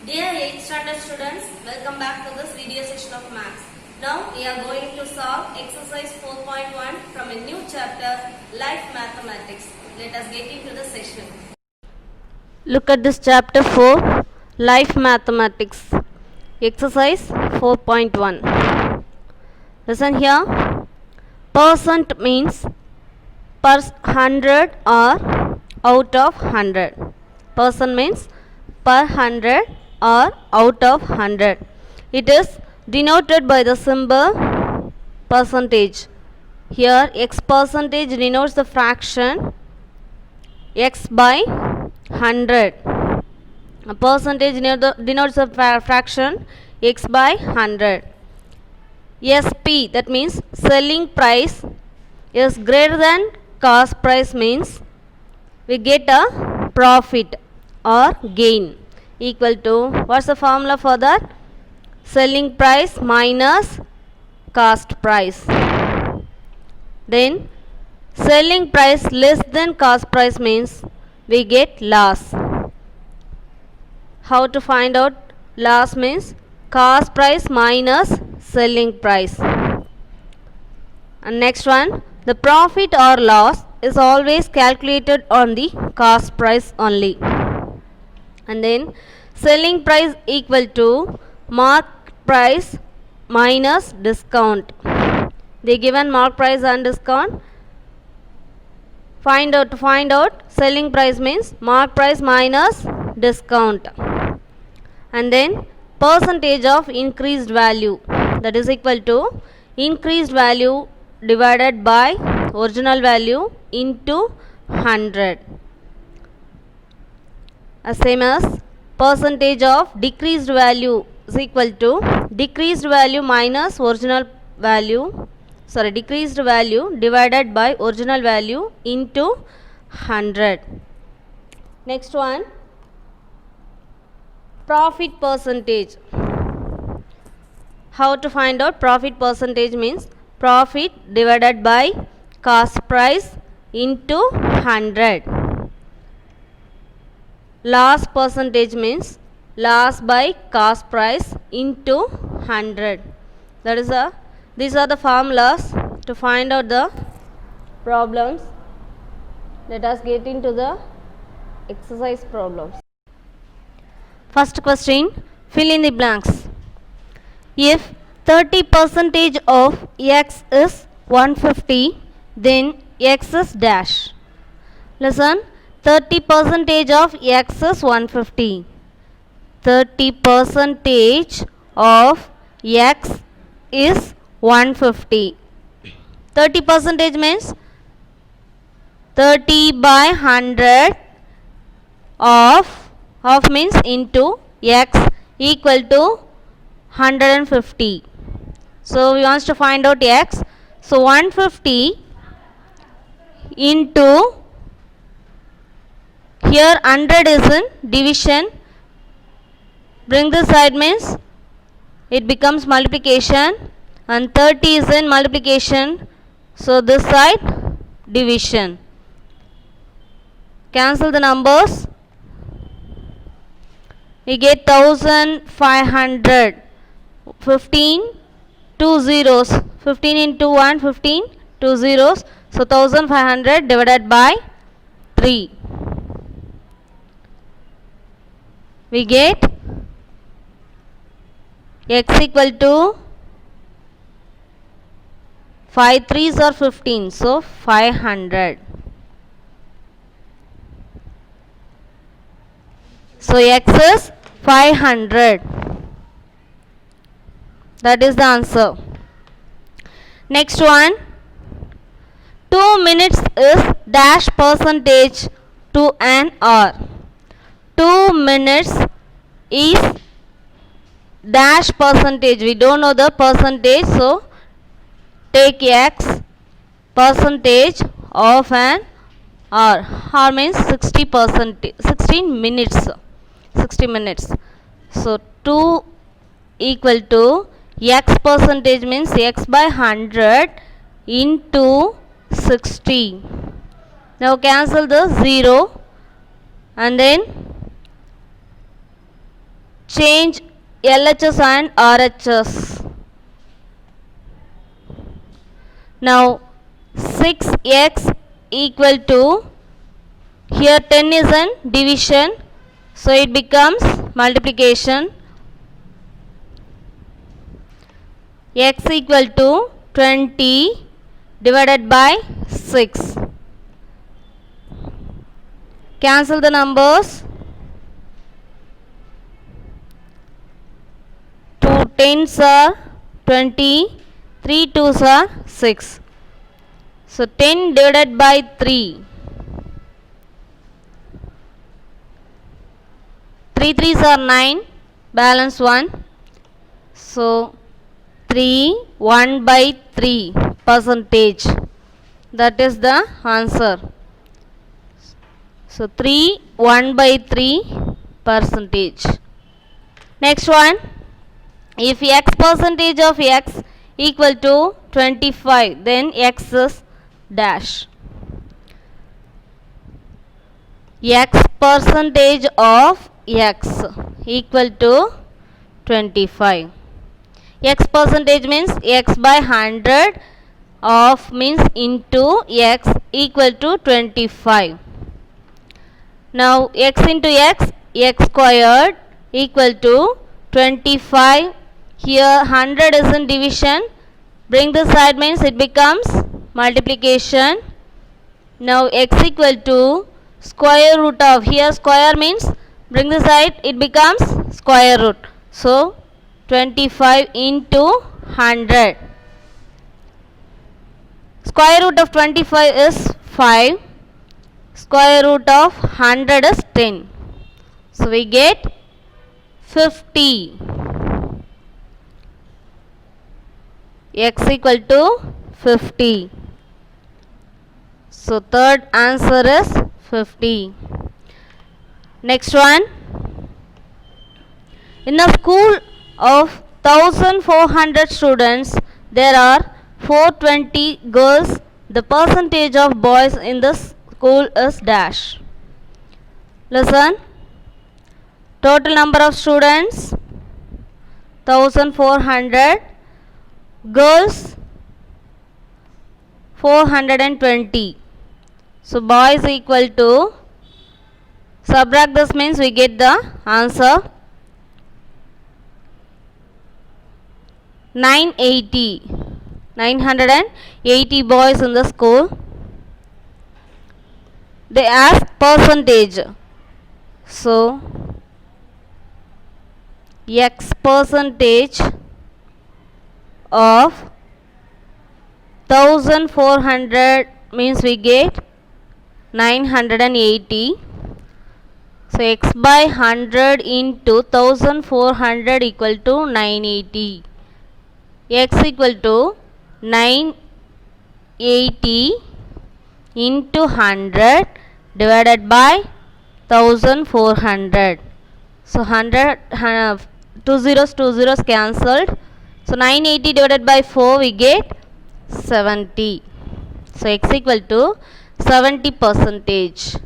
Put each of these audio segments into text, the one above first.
Dear 8th standard students, welcome back to this video section of Maths. Now we are going to solve exercise 4.1 from a new chapter, Life Mathematics. Let us get into the session. Look at this chapter 4, Life Mathematics. Exercise 4.1. Listen here. Percent means per 100 or out of 100. Percent means per 100 or out of 100. It is denoted by the symbol percentage. Here x percentage denotes the fraction x by 100. A percentage denotes the fraction x by 100. SP, that means selling price, is greater than cost price, means we get a profit or gain, equal to, what's the formula for that? Selling price minus cost price. Then selling price less than cost price means we get loss. How to find out loss? Means cost price minus selling price. And next one, the profit or loss is always calculated on the cost price only. And then selling price equal to market price minus discount. They given market price and discount. To find out selling price means market price minus discount. And then percentage of increased value, that is equal to increased value divided by original value into 100. Same as percentage of decreased value is equal to decreased value minus original value, decreased value divided by original value into 100. Next one, profit percentage. How to find out profit percentage? Means profit divided by cost price into 100. Loss percentage means loss by cost price into 100. These are the formulas to find out the problems. Let us get into the exercise problems. First question, fill in the blanks. If 30% of x is 150, then x is dash. Listen, 30% of x is 150. 30% of x is 150. 30% means 30 by 100 of means into x equal to 150. So we want to find out x. So 150 into, here 100 is in division, bring this side means it becomes multiplication, and 30 is in multiplication, so this side division. Cancel the numbers, we get 1500. 15 2 zeros, 15 into 1 15, 2 zeros, so 1500 divided by 3, we get x equal to 5 3s are 15, so 500. So x is 500. That is the answer. Next one, 2 minutes is dash percentage to an hour. 2 minutes is dash percentage. We don't know the percentage, so take x percentage of an hour. Hour means 60%, 16 minutes, 60 minutes. So 2 equal to x percentage means x by 100 into 60. Now cancel the 0 and then change LHS and RHS. Now 6x equal to, here 10 is an division, so it becomes multiplication. X equal to 20 divided by 6. Cancel the numbers. 2 tens are 20, 3 twos are 6. So 10 divided by 3. 3 threes are 9, balance 1. So 3 1 by 3 percentage. That is the answer. So 3 1 by 3 percentage. Next one. If x percentage of x equal to 25, then x is dash. X percentage of x equal to 25. X percentage means x by 100 of means into x equal to 25. Now x into x, x squared equal to 25. Here 100 is in division. Bring this side means it becomes multiplication. Now x equal to square root of, here square means bring this side, it becomes square root. So 25 into 100. Square root of 25 is 5. Square root of 100 is 10. So we get 50. X equal to 50. So third answer is 50. Next one. In a school of 1400 students, there are 420 girls. The percentage of boys in the school is dash. Listen. Total number of students 1400. Girls 420. So boys equal to, subtract this means we get the answer 980. 980 boys in the school. They ask percentage. So x percentage of 1400 means we get 980. So x by 100 into 1400 equal to 980. X equal to 980 into 100 divided by 1400. So 100, two zeros cancelled. So 980 divided by 4 we get 70. So x equal to 70 percentage.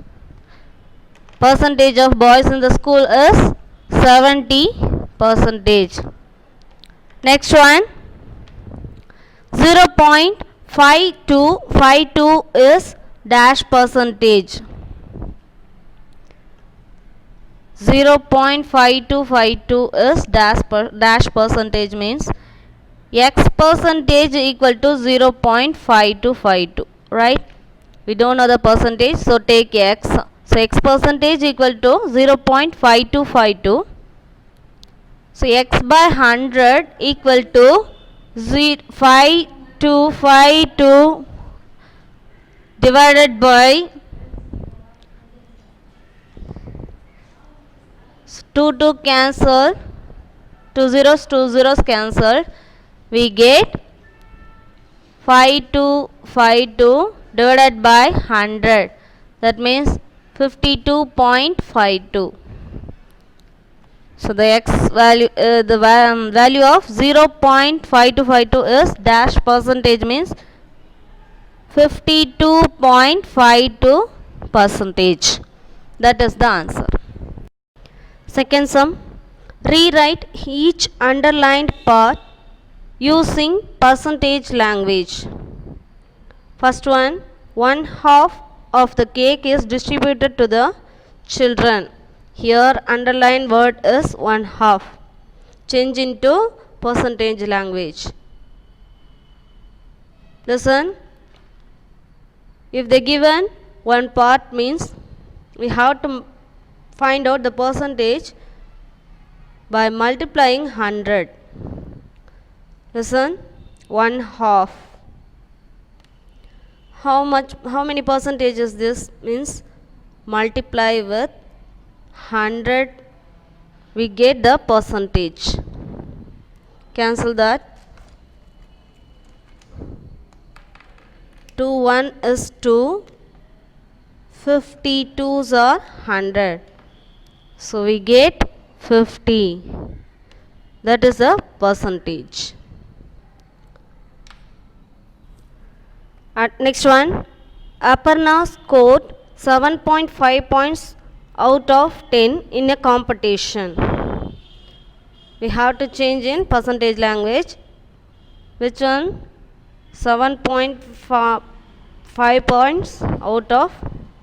Percentage of boys in the school is 70 percentage. Next one. 0.5252 is dash percentage. 0.5252 is dash percentage means x percentage equal to 0.5252, right? We don't know the percentage, so take x. So x percentage equal to 0.5252. So x by 100 equal to 5252 divided by 2 cancel, 2 zeros cancelled. We get 5252 divided by 100. That means 52.52. So the x value, value of 0.5252 is dash percentage means 52.52 percentage. That is the answer. Second sum. Rewrite each underlined part using percentage language. First one half of the cake is distributed to the children. Here underlined word is one half. Change into percentage language. Listen. If they given one part means we have to find out the percentage by multiplying 100. Listen. One half. How many percentage is this? Means multiply with 100, we get the percentage. Cancel that. 2 1 is 2, 52s are 100, so we get 50. That is the percentage. Next one, Aparna scored 7.5 points out of 10 in a competition. We have to change in percentage language. Which one? 7.5 points out of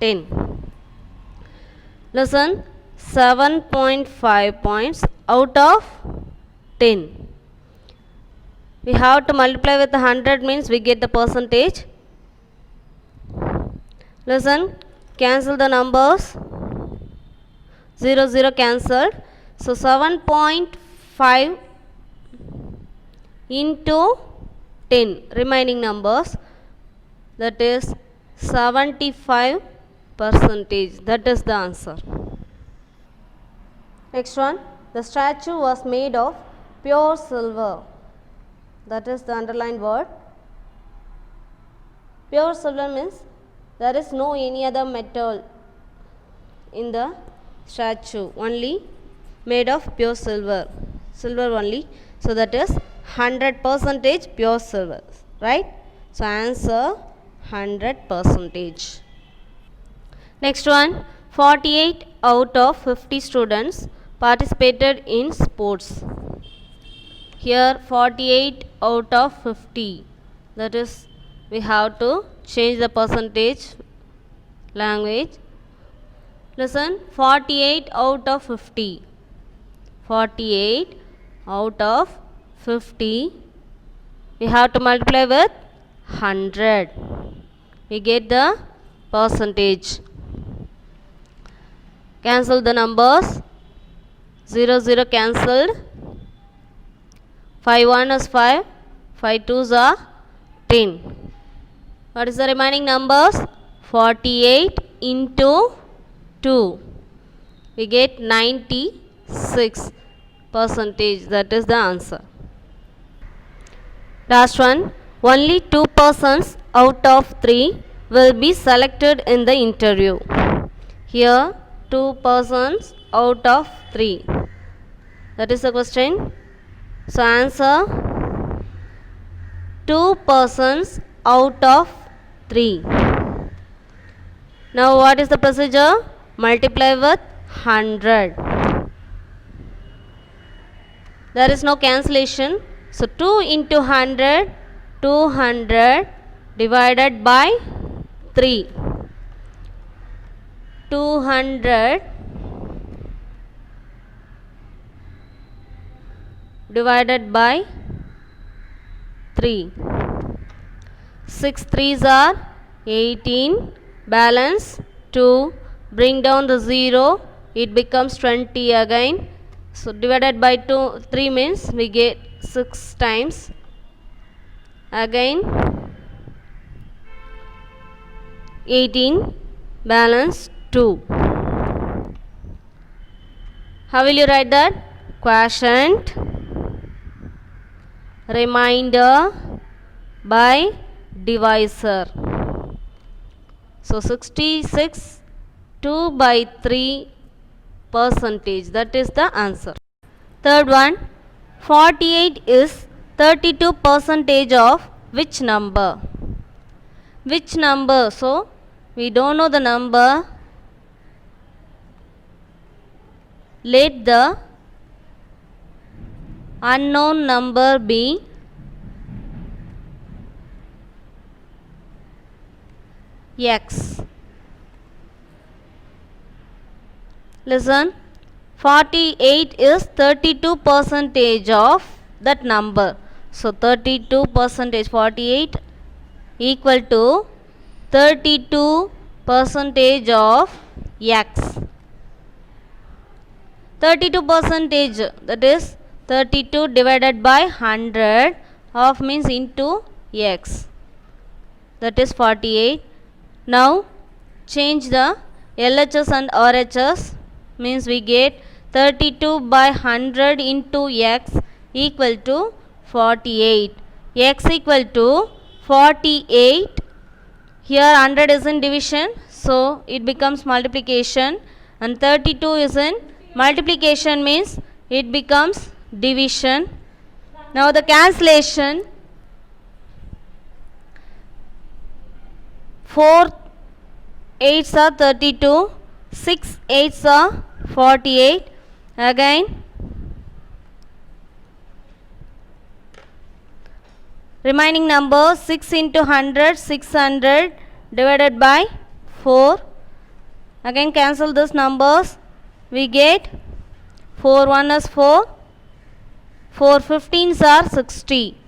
10. Listen, 7.5 points out of 10. We have to multiply with 100 means we get the percentage. Listen, cancel the numbers. 0 0 cancelled. So 7.5 into 10 remaining numbers, that is 75%. That is the answer. Next one, the statue was made of pure silver. That is the underlined word. Pure silver means there is no any other metal in the statue, only made of pure silver. Silver only. So that is 100% pure silver, right? So answer 100%. Next one, 48 out of 50 students participated in sports. Here 48 out of 50, that is we have to change the percentage language. Listen, 48 out of 50. 48 out of 50, we have to multiply with 100. We get the percentage. Cancel the numbers. 0 0 cancelled. 5 1 is 5. 5 2s are 10. What is the remaining numbers? 48 into 2. We get 96%. That is the answer. Last one. Only 2 persons out of 3 will be selected in the interview. Here 2 persons out of 3. That is the question. So answer 2 persons out of 3. Now what is the procedure? Multiply with 100. There is no cancellation. So 2 into 100, 200 divided by 3. 200 divided by 3. 6 3s are 18. Balance 2. Bring down the 0. It becomes 20 again. So divided by 3 means we get 6 times. Again 18. Balance 2. How will you write that? Quotient, remainder by divisor. So 66 2 by 3 percentage. That is the answer. Third one, 48 is 32% of which number? Which number? So we don't know the number. Let the unknown number be x. Listen, 48 is 32 percentage of that number. So 32 percentage 48 equal to 32 percentage of x. 32 percentage, that is 32 divided by 100 of means into x, that is 48. Now change the LHS and RHS, means we get 32 by 100 into x equal to 48. X equal to 48. Here 100 is in division, so it becomes multiplication, and 32 is in multiplication, means it becomes division. Now the cancellation, 4 8s are 32, 6 8s are 48. Again remaining number 6 into 100, 600 divided by 4. Again cancel these numbers, we get 4 1 is 4, 4 15s are 60.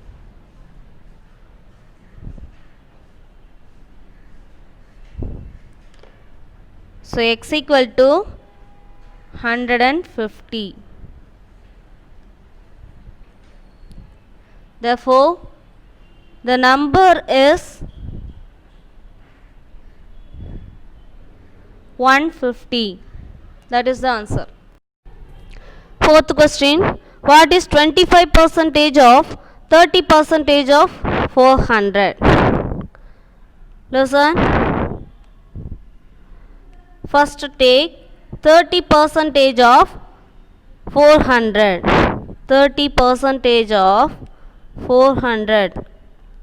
So x equal to 150. Therefore, the number is 150. That is the answer. Fourth question. What is 25% of 30% of 400? Listen. First take 30% of 400. 30% of 400.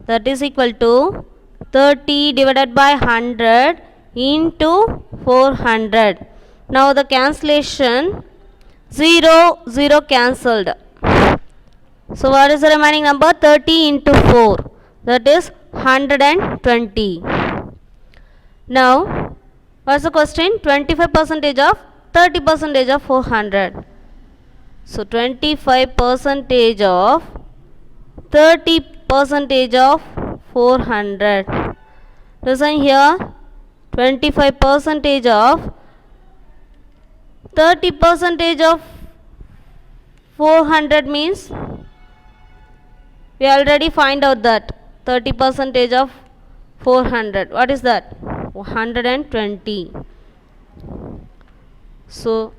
That is equal to 30 divided by 100 into 400. Now the cancellation, 0 0 cancelled. So what is the remaining number? 30 into 4. That is 120. Now what's the question? 25% of 30% of 400. So 25% of 30% of 400. Listen here, 25% of 30% of 400 means we already find out that 30% of 400. What is that? 120. So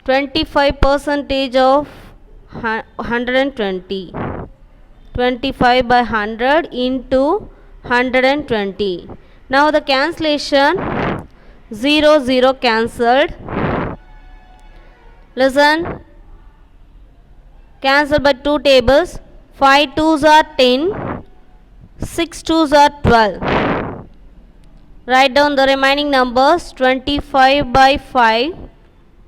25% of 120. 25 by 100 into 120. Now the cancellation, 0 0 cancelled. Listen, cancel by 2 tables. 5 2s are 10, 6 2s are 12. Write down the remaining numbers. 25 by 5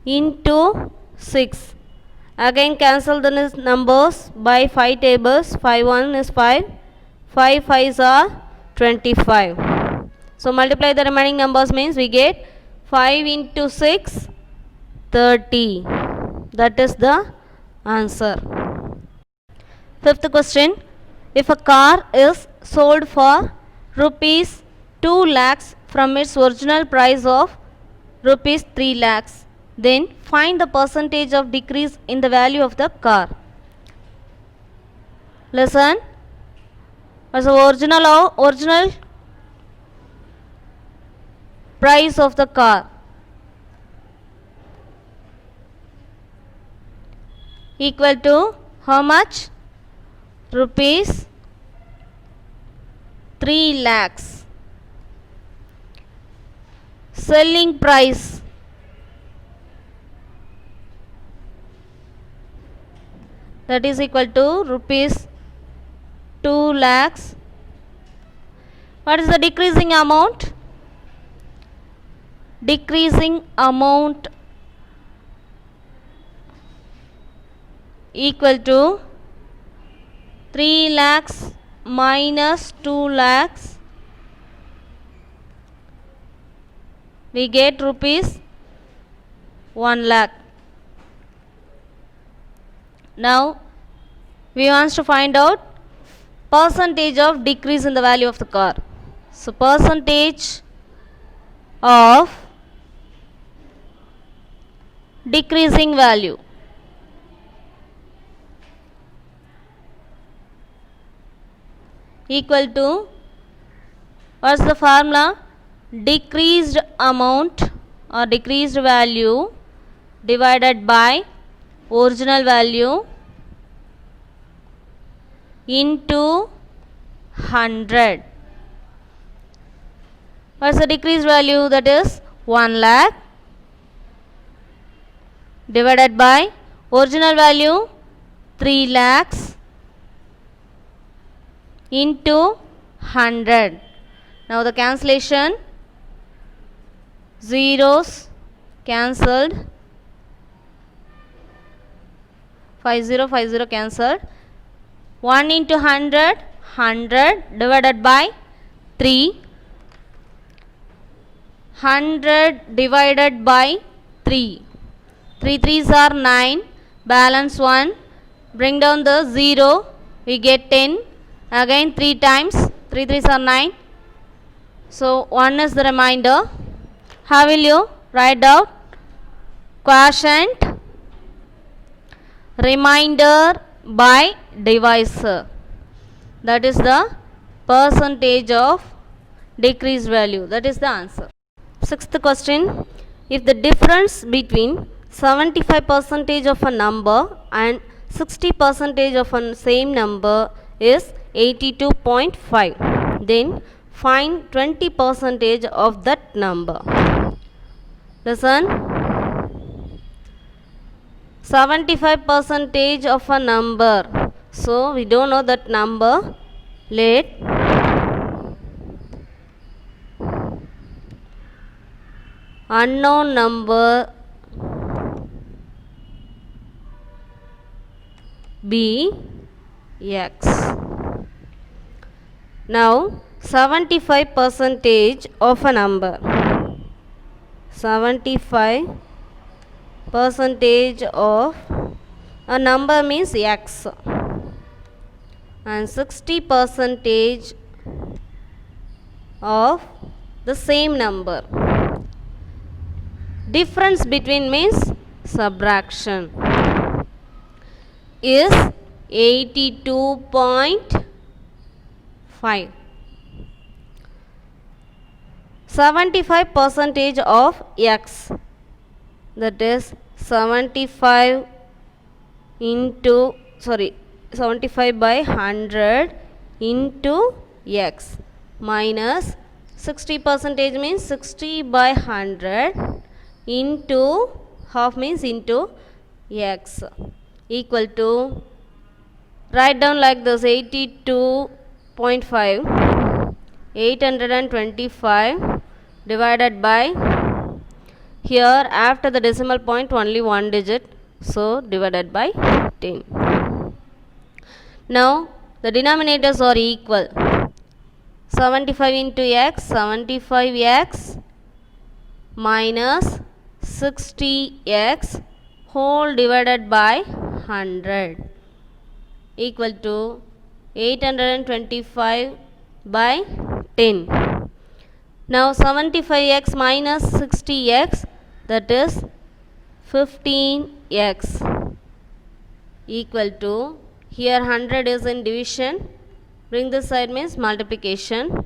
into 6. Again cancel the numbers by 5 tables. 5 1 is 5, 5 5s are 25. So multiply the remaining numbers, means we get 5 into 6, 30. That is the answer. Fifth question. If a car is sold for rupees 2 lakhs from its original price of rupees 3 lakhs, then find the percentage of decrease in the value of the car. Listen. What's the original price of the car? Equal to how much? Rupees 3 lakhs. Selling price, that is equal to rupees 2 lakhs. What is the decreasing amount? Decreasing amount equal to 3 lakhs minus 2 lakhs, we get rupees 1 lakh. Now we want to find out percentage of decrease in the value of the car. So percentage of decreasing value equal to, what's the formula? Decreased amount or decreased value divided by original value into 100. What's the decreased value? That is 1 lakh divided by original value 3 lakhs into 100. Now the cancellation, zeros cancelled, 50 cancelled. 1 into 100, 100 divided by 3, 100 divided by 3. 3 3s are 9, balance 1, bring down the 0, we get 10, again 3 times, 3 3s are 9, so 1 is the remainder. How will you write down? Quotient, remainder by divisor, that is the percentage of decreased value, that is the answer. Sixth question, if the difference between 75% of a number and 60% of a same number is 82.5, then find 20% of that number. Listen, 75% of a number, so we don't know that number. Let unknown number be x. Now 75% of a number, 75% of a number means x, and 60% of the same number. Difference between means subtraction, is 82.5. 75% of x, that is 75 by 100 into x, minus 60% means 60 by 100 into half means into x, equal to, write down like this, 82.5, 825 divided by, here after the decimal point only one digit, so divided by 10. Now the denominators are equal, 75 into x, 75x minus 60x whole divided by 100 equal to 825 by 10. Now 75x minus 60x, that is 15x, equal to, here 100 is in division, bring this side means multiplication,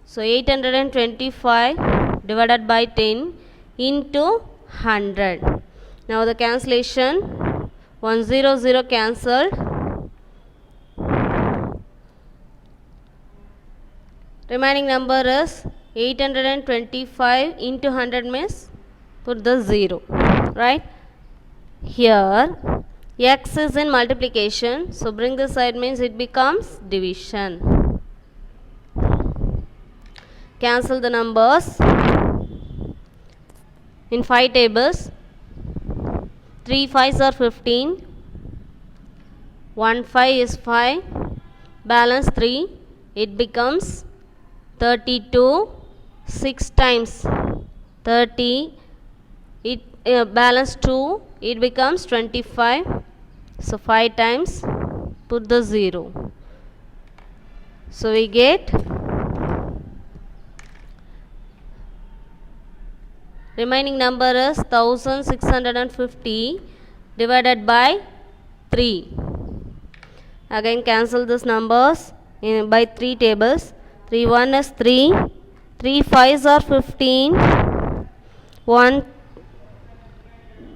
so 825 divided by 10 into 100. Now the cancellation, 100 cancelled, remaining number is 825 into 100 means put the 0, right? Here x is in multiplication, so bring this side means it becomes division. Cancel the numbers in 5 tables. 3 5s are 15, 1 5 is 5, balance 3, it becomes 32, 6 times 30, it balance 2, it becomes 25, so 5 times, put the 0. So we get remaining number is 1650 divided by 3. Again cancel these numbers by 3 tables. 3 1 is 3, 3 5s are 15, 1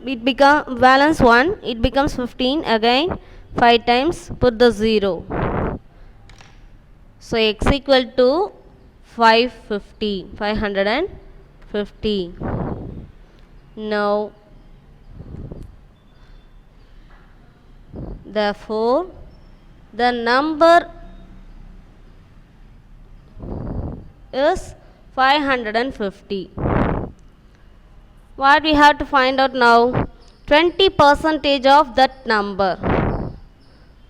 it become balance 1, it becomes 15, again 5 times, put the 0. So x equal to 550. Now therefore the number is 550. What we have to find out now? 20% of that number.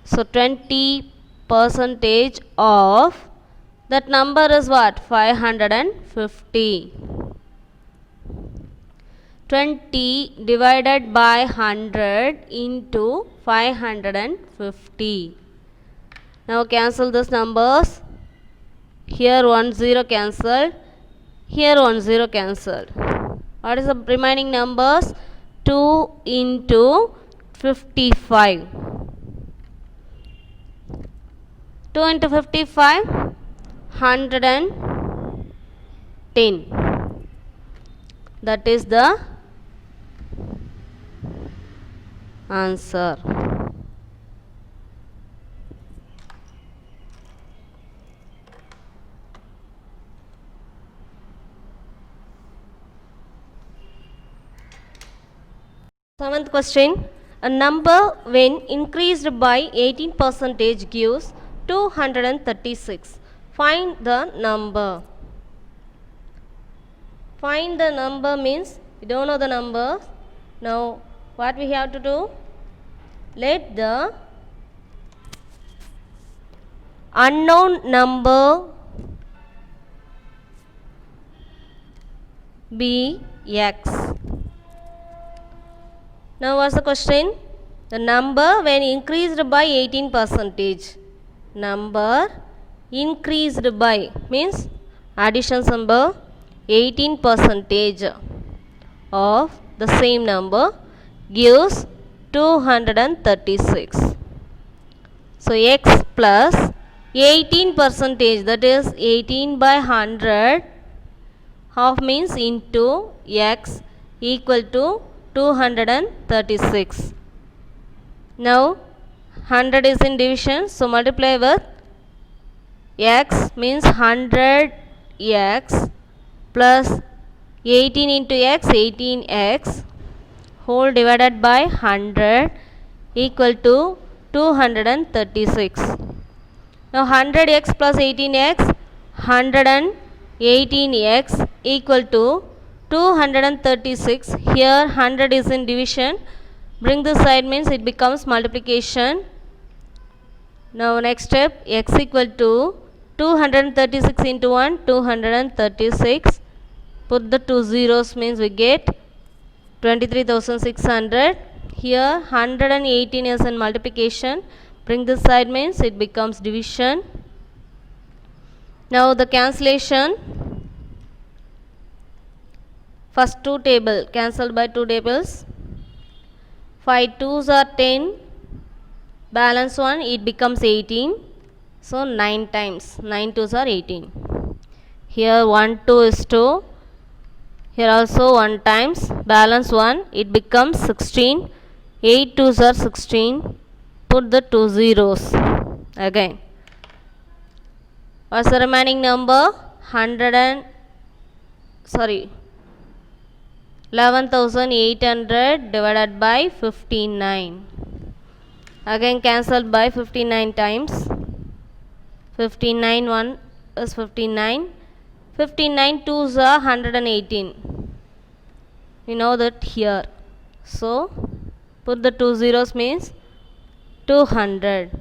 So 20% of that number is what? 550. 20 divided by 100 into 550. Now cancel these numbers. Here 1 0 cancelled. Here 1 0 cancelled. What is the remaining numbers? 2 into 55. 2 into 55, 110. That is the answer. Seventh question. A number when increased by 18% gives 236. Find the number. Find the number means we don't know the number. Now what we have to do? Let the unknown number be x. Now what's the question? The number when increased by 18%. Number increased by means addition symbol 18% of the same number gives 236. So x plus 18%, that is 18 by 100, half means into x equal to 236. Now 100 is in division, so multiply with x means 100x plus 18 into x, 18x whole divided by 100 equal to 236. Now 100x plus 18x, 118x equal to 236. Here 100 is in division, bring this side means it becomes multiplication. Now next step, x equal to 236 into 1, 236. Put the 2 zeros means we get 23,600. Here 118 is in multiplication, bring this side means it becomes division. Now the cancellation, first 2 table cancelled by 2 tables. 5 2s are 10, balance 1, it becomes 18. So 9 times, 9 2s are 18. Here 1 2 is 2, here also 1 times, balance 1, it becomes 16. 8 2s are 16, put the 2 zeros again. What's the remaining number? 11,800 divided by 59. Again cancelled by 59 times. 59 1 is 59. 59 2s are 118. We know that here. So put the 2 zeros means 200.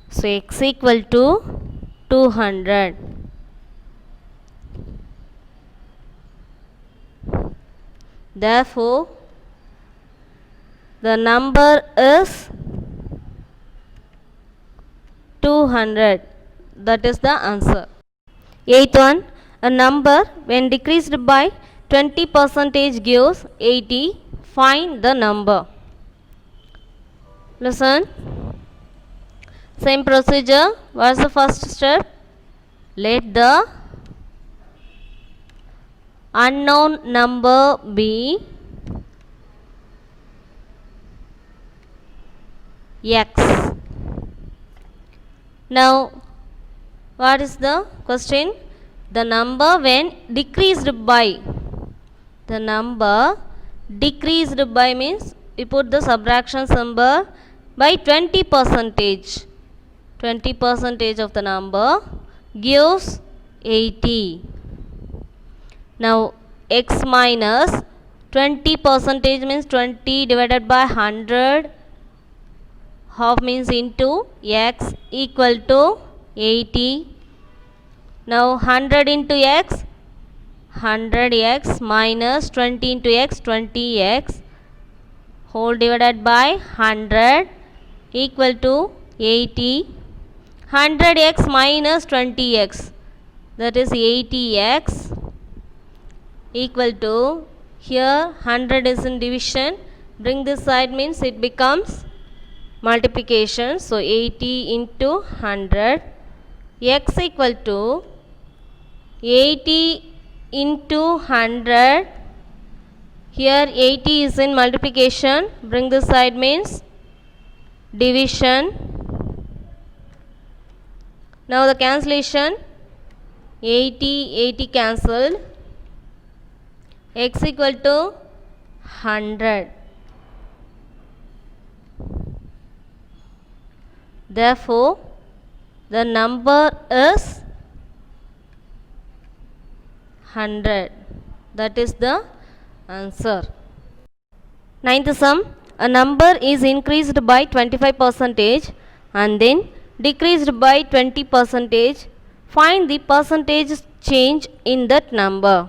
So x equal to 200. Therefore, the number is 200. That is the answer. Eighth one, a number when decreased by 20% gives 80. Find the number. Listen. Same procedure. What is the first step? Let the unknown number be x. Now, what is the question? The number when decreased by. The number decreased by means we put the subtraction symbol by 20%. 20% of the number gives 80. Now x minus 20% means 20 divided by 100. Half means into x equal to 80. Now 100 into x, 100x minus 20 into x, 20x whole divided by 100 equal to 80. 100x minus 20x, that is 80x equal to, here 100 is in division, bring this side means it becomes multiplication. So 80 into 100, x equal to 80 into 100. Here 80 is in multiplication, bring this side means division. Now the cancellation, 80 cancelled, x equal to 100. Therefore, the number is 100. That is the answer. Ninth sum, a number is increased by 25% and then decreased by 20%. Find the percentage change in that number.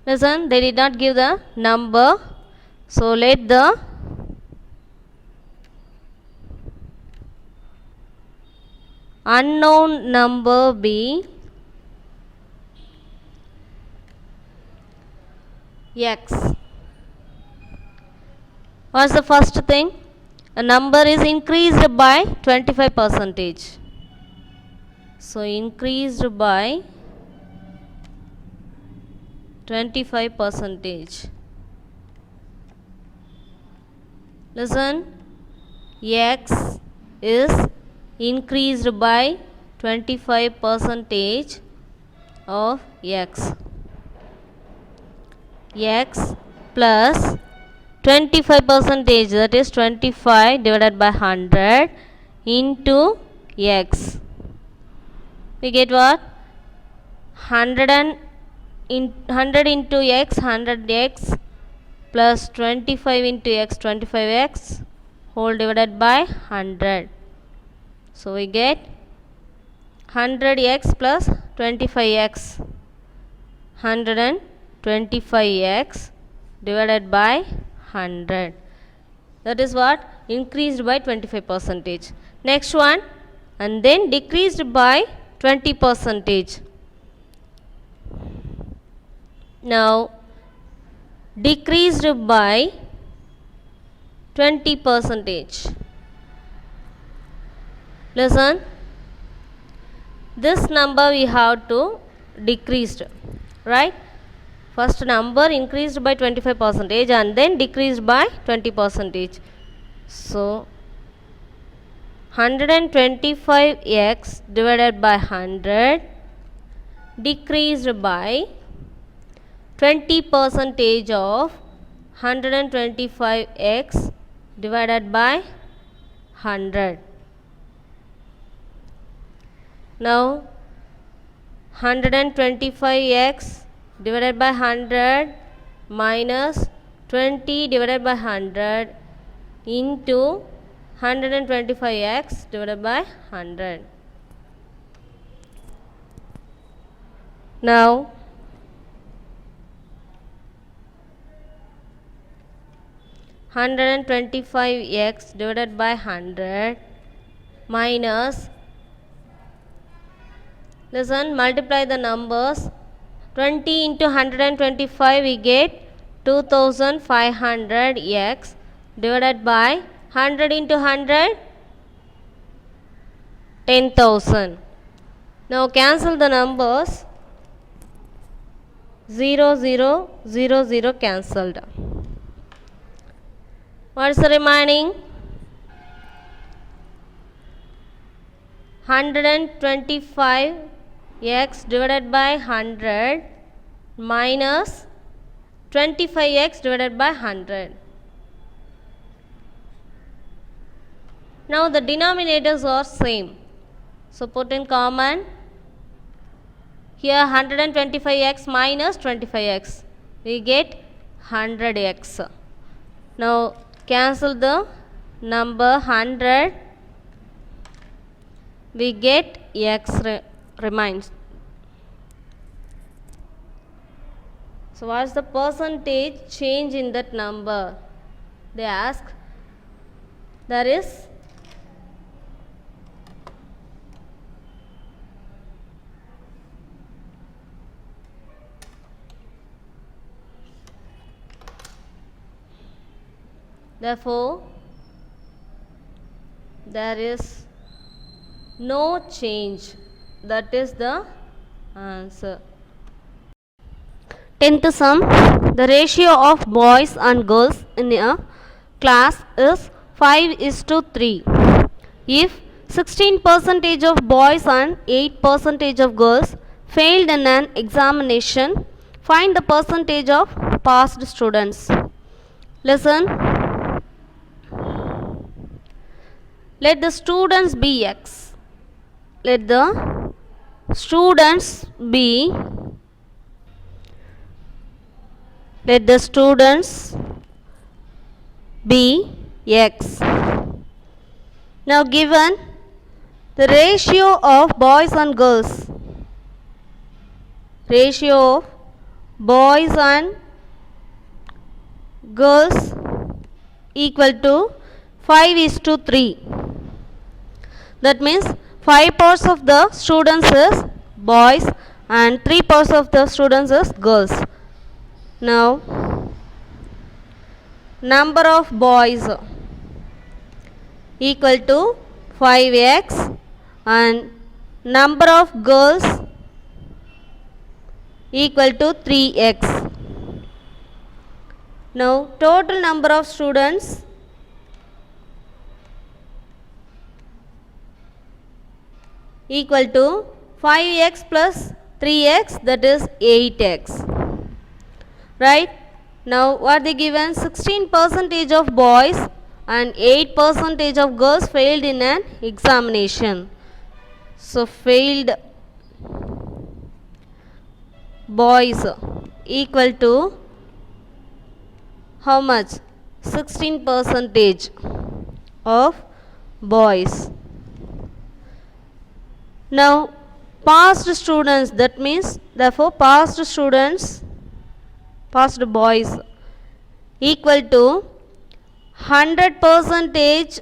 Listen, they did not give the number. So let the unknown number be x. What's the first thing? A number is increased by 25%. So increased by 25%. Listen, x is increased by 25% of x. X plus 25%, that is 25 divided by 100 into x. We get what? 100 into x, 100x plus 25 into x, 25x whole divided by 100. So we get 100x plus 25x, 125x divided by 100. That is what? Increased by 25%. Next one, and then decreased by 20%. Now decreased by 20%. Listen, this number we have to decreased, right? First number increased by 25% and then decreased by 20%. So 125x divided by 100 decreased by 20% of 125x divided by 100. Now 125x divided by 100 minus 20 divided by 100 into 125x divided by 100. Now, hundred and 25x divided by 100 minus, listen, multiply the numbers. 20 into 125 we get 2500x divided by 100 into 100 10,000. Now cancel the numbers. 0 0 0 0 cancelled. What is the remaining? 125x divided by 100 minus 25x divided by 100. Now the denominators are same. So put in common. Here 125x minus 25x. We get 100x. Now cancel the number 100. We get x remains. So what is the percentage change in that number? They ask. There is therefore there is no change. That is the answer. 10th sum. The ratio of boys and girls in a class is 5:3. If 16% of boys and 8% of girls failed in an examination, find the percentage of passed students. Listen. Let the students be x. Let the students be x. Now given the ratio of boys and girls. Ratio of boys and girls equal to 5:3. That means 5 parts of the students is boys and 3 parts of the students is girls. Now number of boys equal to 5x and number of girls equal to 3x. Now total number of students equal to 5x plus 3x, that is 8x. Right? Now what they given? 16% of boys and 8% of girls failed in an examination. So failed boys equal to how much? 16% of boys. Now passed students, that means therefore passed boys equal to 100%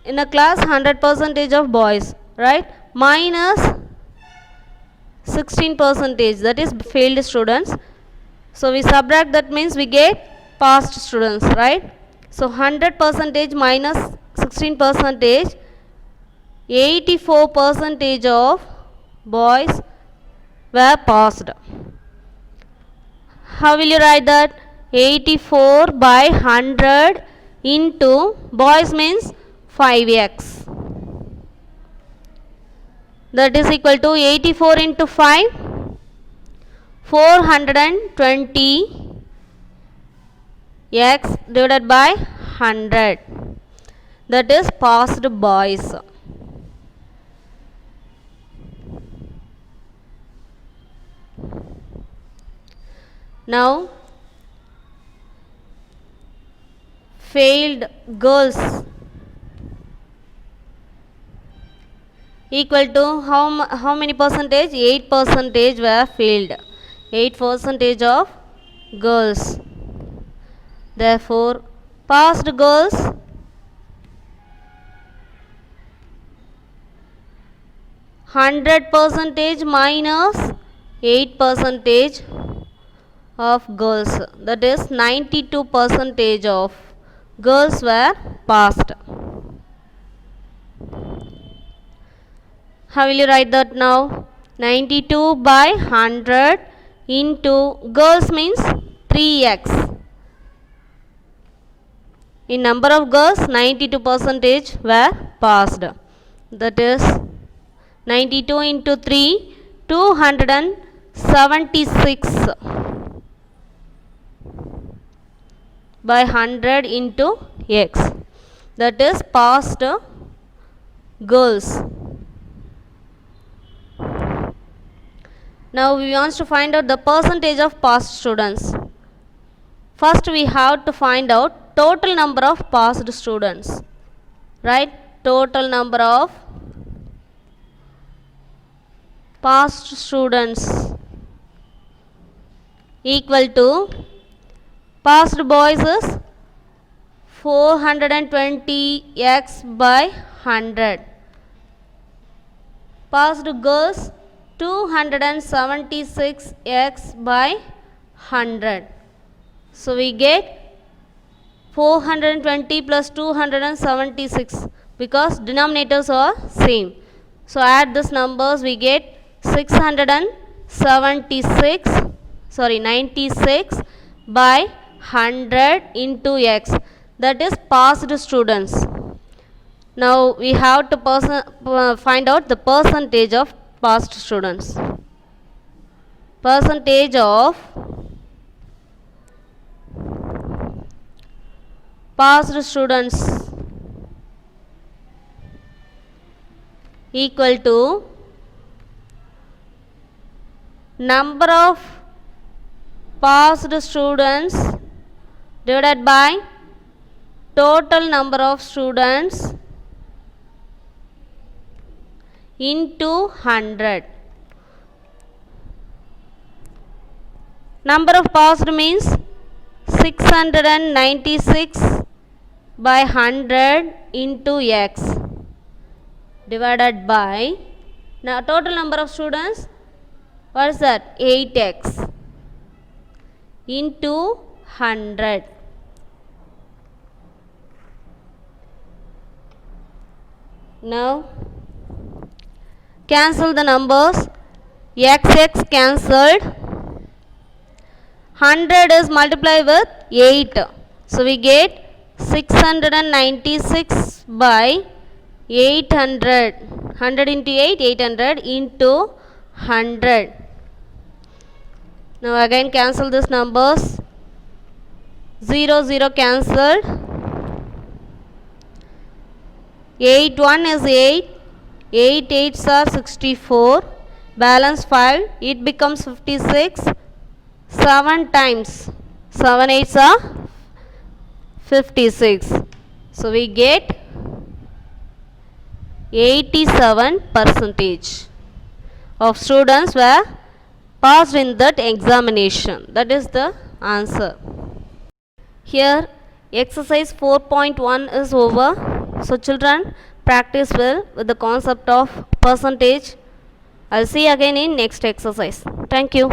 in a class, 100% of boys, right, minus 16%, that is failed students. So we subtract, that means we get passed students, right? So 100% minus 16%, 84% of boys were passed. How will you write that? 84 by 100 into boys means 5x. That is equal to 84 into 5, 420 x divided by 100. That is passed boys. Now failed girls equal to how many percentage? 8 percentage were failed. 8 percentage of girls. Therefore, passed girls 100 percentage minus 8 percentage of girls, that is 92 percentage of girls were passed. How will you write that now? 92 by 100 into girls means 3x. In number of girls, 92 percentage were passed. That is 92 into 3, 276 by 100 into x. That is passed girls. Now we want to find out the percentage of passed students. First we have to find out total number of passed students. Right? Total number of passed students equal to passed boys is 420x by 100. Passed girls 276x by 100. So we get 420 plus 276 because denominators are same. So add these numbers, we get 96 by 100 into x, that is passed students. Now we have to find out the percentage of passed students. Percentage of passed students equal to number of passed students divided by total number of students into 100. Number of passed means 696 by 100 into x divided by, now total number of students, what is that? 8x into 100. Now cancel the numbers. X cancelled. 100 is multiplied with 8. So we get 696 by 800. 100 into 8, 800 into 100. Now again cancel these numbers. 0, 0 cancelled. 8, 1 is 8. 8, 8s are 64. Balance 5. It becomes 56. 7 times 7 8s are 56. So we get 87 percentage of students were passed in that examination. That is the answer. Here exercise 4.1 is over. So children, practice well with the concept of percentage. I'll see you again in next exercise. Thank you.